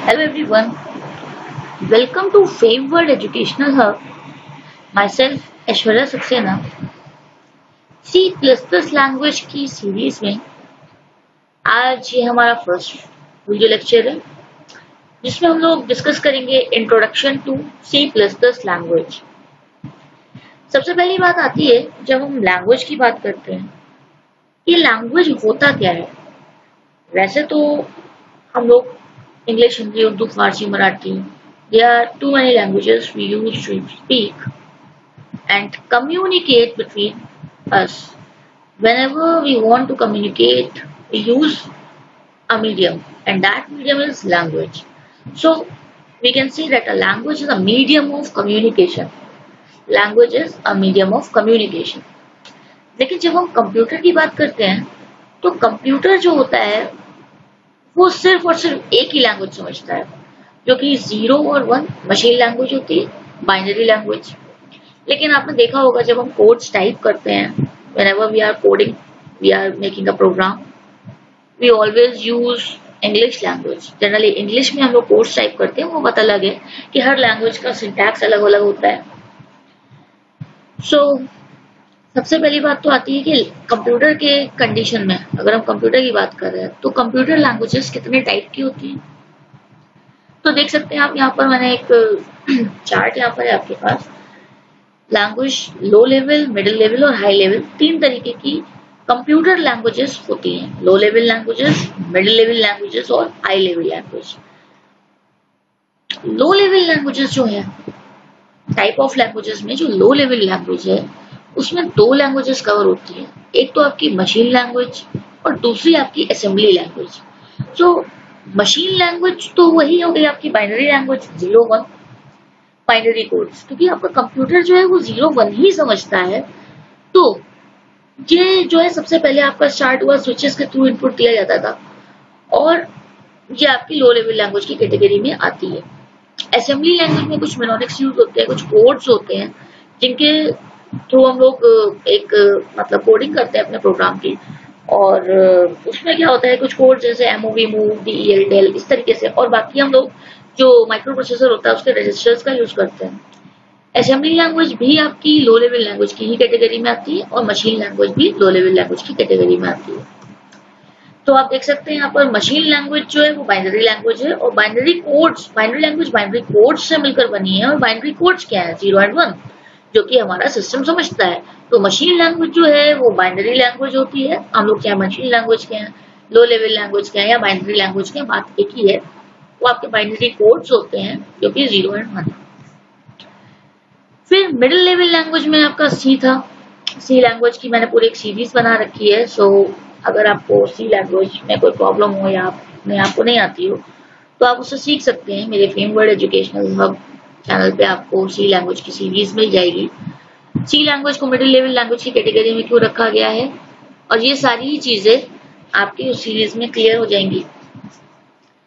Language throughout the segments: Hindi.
Hello everyone, welcome to Fame World Educational Hub. Myself Aishwarya Saxena. C++ language की सीरीज में आज ये हमारा फर्स्ट वीडियो लेक्चर है जिसमें हम लोग डिस्कस करेंगे इंट्रोडक्शन टू C++ लैंग्वेज। सबसे पहली बात आती है जब हम लैंग्वेज की बात करते हैं, ये लैंग्वेज होता क्या है। वैसे तो हम लोग English, Hindi, Urdu, Farsi, Marathi. There are too many languages we use to speak and communicate between us. Whenever we want to communicate, we use a medium, and that medium is language. So we can see that a language is a medium of communication. Language is a medium of communication. लेकिन जब हम कंप्यूटर की बात करते हैं तो कंप्यूटर जो होता है वो सिर्फ और सिर्फ एक ही लैंग्वेज समझता है, जो कि 0 और 1 मशीन लैंग्वेज होती है, बाइनरी लैंग्वेज। लेकिन आपने देखा होगा जब हम कोड्स टाइप करते हैं, whenever we are coding, we are making a program, we always use English language. Generally English में हम लोग कोड्स टाइप करते हैं। वो बात अलग है कि हर लैंग्वेज का सिंटैक्स अलग अलग होता है। सबसे पहली बात तो आती है कि कंप्यूटर के कंडीशन में अगर हम कंप्यूटर की बात कर रहे हैं तो कंप्यूटर लैंग्वेजेस कितने टाइप की होती हैं। तो देख सकते हैं आप यहाँ पर, मैंने एक चार्ट यहाँ पर है आपके पास। Language low level, middle level और हाई लेवल, 3 तरीके की कंप्यूटर लैंग्वेजेस होती हैं। Low level languages, middle level languages और high level language. Low level languages जो है, टाइप ऑफ लैंग्वेजेस में जो लो लेवल लैंग्वेज है उसमें 2 लैंग्वेजेस कवर होती है। एक तो आपकी मशीन लैंग्वेज और दूसरी आपकी असेंबली लैंग्वेज। जो मशीन लैंग्वेज तो वही हो गई आपकी बाइनरी लैंग्वेज, 0-1 बाइनरी कोड्स, क्योंकि आपका कंप्यूटर जो है वो 0-1 ही समझता है। तो ये जो है सबसे पहले आपका स्टार्ट हुआ स्विचेस के थ्रू इनपुट दिया जाता था और ये आपकी लो लेवल लैंग्वेज की कैटेगरी में आती है। असेंबली लैंग्वेज में कुछ मेनोनिक्स यूज होते हैं, कुछ कोड्स होते हैं जिनके थ्रू हम लोग एक मतलब कोडिंग करते हैं अपने प्रोग्राम की। और उसमें क्या होता है, कुछ कोड जैसे MOV, मूव, DEL, del इस तरीके से, और बाकी हम लोग जो माइक्रो प्रोसेसर होता है उसके रजिस्टर्स का यूज करते हैं। असेंबली लैंग्वेज भी आपकी लो लेवल लैंग्वेज की ही कैटेगरी में आती है और मशीन लैंग्वेज भी लो लेवल लैंग्वेज की कैटेगरी में आती है। तो आप देख सकते हैं यहाँ पर मशीन लैंग्वेज जो है वो बाइनरी लैंग्वेज है और binary codes, binary language binary codes से मिलकर बनी है। और बाइनरी कोड्स क्या है, 0 और 1, जो कि हमारा सिस्टम समझता है। तो मशीन लैंग्वेज जो है वो बाइनरी लैंग्वेज होती है। हम लोग चाहे मशीन लैंग्वेज के हैं, लो लेवल लैंग्वेज के हैं या बाइनरी लैंग्वेज के हैं, बात एक ही है। वो आपके बाइनरी कोड्स होते हैं जो कि 0 और 1। फिर मिडिल लेवल लैंग्वेज में आपका C था। C लैंग्वेज की मैंने पूरी एक सीरीज बना रखी है। अगर आपको C लैंग्वेज में कोई प्रॉब्लम हो या आपको नहीं आती हो तो आप उससे सीख सकते हैं। मेरे fame world educational hub channel पे आपको C लैंग्वेज की सीरीज मिल जाएगी। C लैंग्वेज को मिडिल लेवल लैंग्वेज की कैटेगरी में क्यों रखा गया है, और ये सारी चीजें आपकी उस सीरीज में क्लियर हो जाएंगी।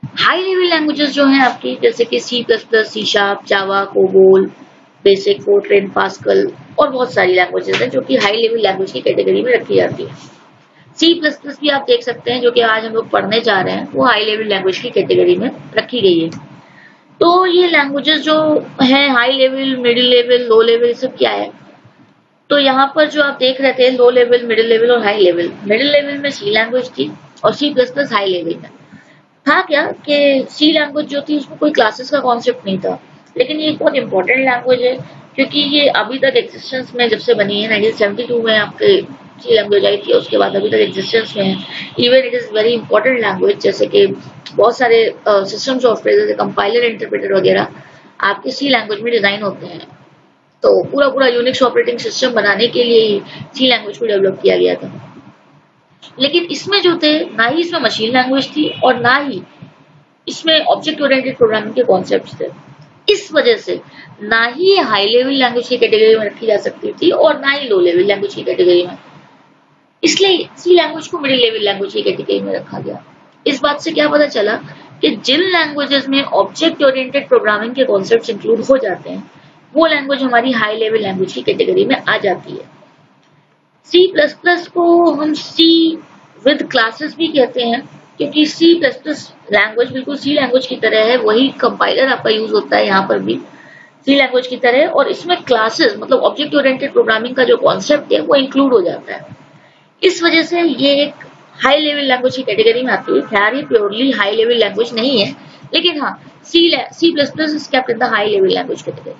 हाई लेवल लैंग्वेजेस जो हैं आपकी, जैसे कि C++, C#, जावा, कोबोल, बेसिक, फोर्ट्रेन, पास्कल और बहुत सारी लैंग्वेजेस हैं जो कि हाई लेवल लैंग्वेज की कैटेगरी में रखी जाती है। C++ भी आप देख सकते हैं जो कि आज हम लोग पढ़ने जा रहे हैं, वो हाई लेवल लैंग्वेज की कैटेगरी में रखी गई है। तो ये लैंग्वेजेस जो है high level, middle level, low level, सब क्या है। तो यहाँ पर जो आप देख रहे थे लो लेवल, मिडिल लेवल और हाई लेवल, मिडिल लेवल में C लैंग्वेज थी और C++ हाई लेवल में था। क्या कि C लैंग्वेज जो थी उसमें कोई क्लासेस का कॉन्सेप्ट नहीं था, लेकिन ये एक बहुत इंपॉर्टेंट लैंग्वेज है क्योंकि ये अभी तक एग्जिस्टेंस में जब से बनी है, 1972 में आपके C लैंग्वेज आई थी, उसके बाद अभी तक एग्जिस्टेंस में है। Even it is very important language, जैसे कि बहुत सारे सिस्टम सॉफ्टवेयर जैसे कंपाइलर, इंटरप्रेटर वगैरह आपके C लैंग्वेज में डिजाइन होते हैं। तो पूरा यूनिक्स ऑपरेटिंग सिस्टम बनाने के लिए ही C लैंग्वेज को डेवलप किया गया था। लेकिन इसमें जो थे, ना ही इसमें मशीन लैंग्वेज थी और ना ही इसमें ऑब्जेक्ट ओरिएंटेड प्रोग्रामिंग के कॉन्सेप्ट्स थे। इस वजह से ना ही हाई लेवल लैंग्वेज की कैटेगरी में रखी जा सकती थी और ना ही लो लेवल लैंग्वेज की कैटेगरी में। इसलिए C लैंग्वेज को मिडिल लेवल लैंग्वेज की कैटेगरी में रखा गया। इस बात से क्या पता चला कि जिन लैंग्वेजेस में ऑब्जेक्ट ओरिएंटेड प्रोग्रामिंग के कॉन्सेप्ट्स इंक्लूड हो जाते हैं वो लैंग्वेज हमारी हाई लेवल लैंग्वेज की कैटेगरी में आ जाती है। C++ को हम C विद क्लासेस भी कहते हैं क्योंकि सी प्लस प्लस लैंग्वेज बिल्कुल सी लैंग्वेज की तरह है, वही कंपाइलर आपका यूज होता है यहाँ पर भी सी लैंग्वेज की तरह, और इसमें क्लासेस मतलब ऑब्जेक्ट ओरिएंटेड प्रोग्रामिंग का जो कॉन्सेप्ट है वो इंक्लूड हो जाता है। इस वजह से ये एक हाई लेवल लैंग्वेज की कैटेगरी में आती है। खैर ये प्योरली हाई लेवल लैंग्वेज नहीं है, लेकिन हाँ C plus plus is kept in the high level language category.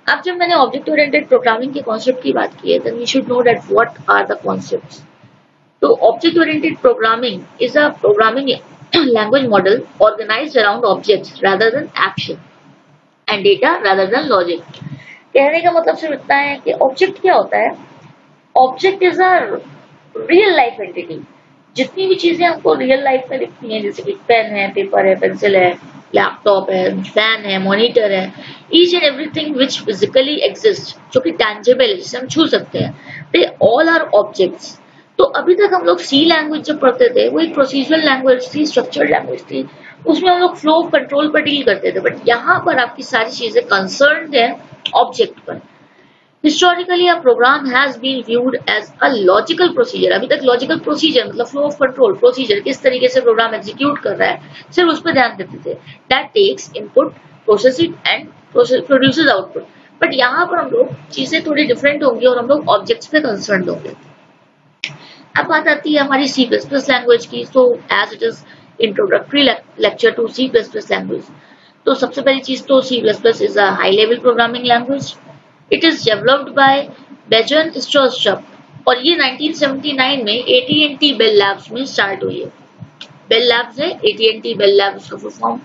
अब जब मैंने ऑब्जेक्ट ओरिएंटेड प्रोग्रामिंग के कॉन्सेप्ट की बात की है, then we should know that what are the concepts. तो object oriented programming is a programming language model organised around objects rather than action and data rather than logic. कहने का मतलब सिर्फ इतना है कि ऑब्जेक्ट क्या होता है, object is a real life entity. जितनी भी चीजें हमको रियल लाइफ में दिखती हैं, जैसे कि पेन है, पेपर है, पेंसिल है, लैपटॉप है, फैन है, मॉनिटर है, each and everything which physically exist, जो कि टैंजिबल है, जिसे हम छू सकते हैं, दे ऑल आर ऑब्जेक्ट्स। तो अभी तक हम लोग सी लैंग्वेज जब पढ़ते थे वो एक प्रोसीजरल लैंग्वेज थी, स्ट्रक्चर्ड लैंग्वेज थी, उसमें हम लोग फ्लो ऑफ कंट्रोल पर डील करते थे, बट यहाँ पर आपकी सारी चीजें कंसर्न है ऑब्जेक्ट पर। Historically a program has been viewed as a logical procedure. अभी तक लॉजिकल प्रोसीजर मतलब फ्लो ऑफ कंट्रोल प्रोसीजर, किस तरीके से प्रोग्राम एग्जीक्यूट कर रहा है, सिर्फ उस पर ध्यान देते थे। That takes input, process it and produces output. But यहाँ पर हम लोग चीजें थोड़ी डिफरेंट होंगी और हम लोग ऑब्जेक्ट्स पे कंसर्न होंगे। अब बात आती है हमारी सी प्लस प्लस लैंग्वेज की। So as it is introductory lecture to C plus plus language, तो सबसे पहली चीज तो C plus plus is a high level programming language. It is developed by Bjarne Stroustrup, और ये 1979 में AT&T बेल लैब्स में स्टार्ट हुई है। बेल लैब्स है, AT&T बेल लैब्स का फुल फॉर्म।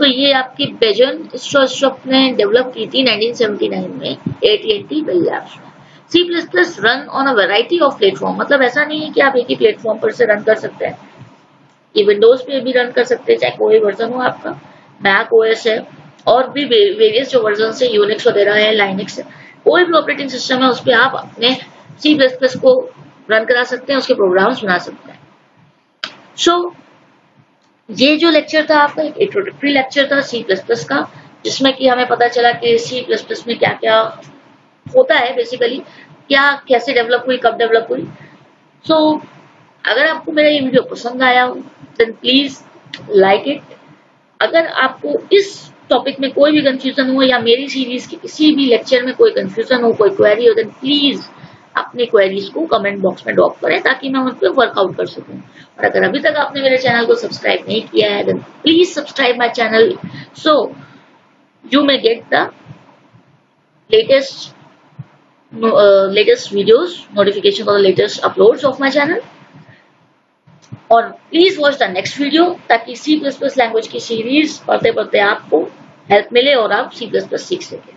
तो ये आपकी बेजन स्ट्रॉस्ट्रप ने डेवलप की थी 1979 में AT&T बेल लैब्स में। C++ run on a variety of platform, मतलब ऐसा नहीं है कि आप एक ही प्लेटफॉर्म पर से रन कर सकते हैं, ये विंडोज पे भी रन कर सकते हैं, चाहे कोई वर्जन हो आपका, मैक ओएस है और भी वेरियस जो वर्जन है, यूनिक्स वगैरह है, लाइनक्स है, कोई भी ऑपरेटिंग सिस्टम है उस पर आप अपने C++ को रन करा सकते हैं, उसके प्रोग्राम्स बना सकते हैं। सो ये जो लेक्चर था आपका एक इंट्रोडक्टरी लेक्चर था C++ का, जिसमें कि हमें पता चला कि C++ में क्या क्या होता है, बेसिकली क्या कैसे डेवलप हुई, कब डेवलप हुई। सो अगर आपको मेरा ये वीडियो पसंद आया हो देन प्लीज लाइक इट। अगर आपको इस टॉपिक में कोई भी कंफ्यूजन हो या मेरी सीरीज के किसी भी लेक्चर में कोई कंफ्यूजन हो, कोई क्वेरी हो, देन प्लीज अपनी क्वेरीज को कमेंट बॉक्स में ड्रॉप करें ताकि मैं उन पर वर्कआउट कर सकूं। और अगर अभी तक आपने मेरे चैनल को सब्सक्राइब नहीं किया है then please subscribe my channel so you may get the latest videos, notification for the latest uploads of my channel, और please watch the next video ताकि C++ लैंग्वेज की सीरीज पढ़ते पढ़ते आपको हेल्प मिले और आप C++ सीख सकें।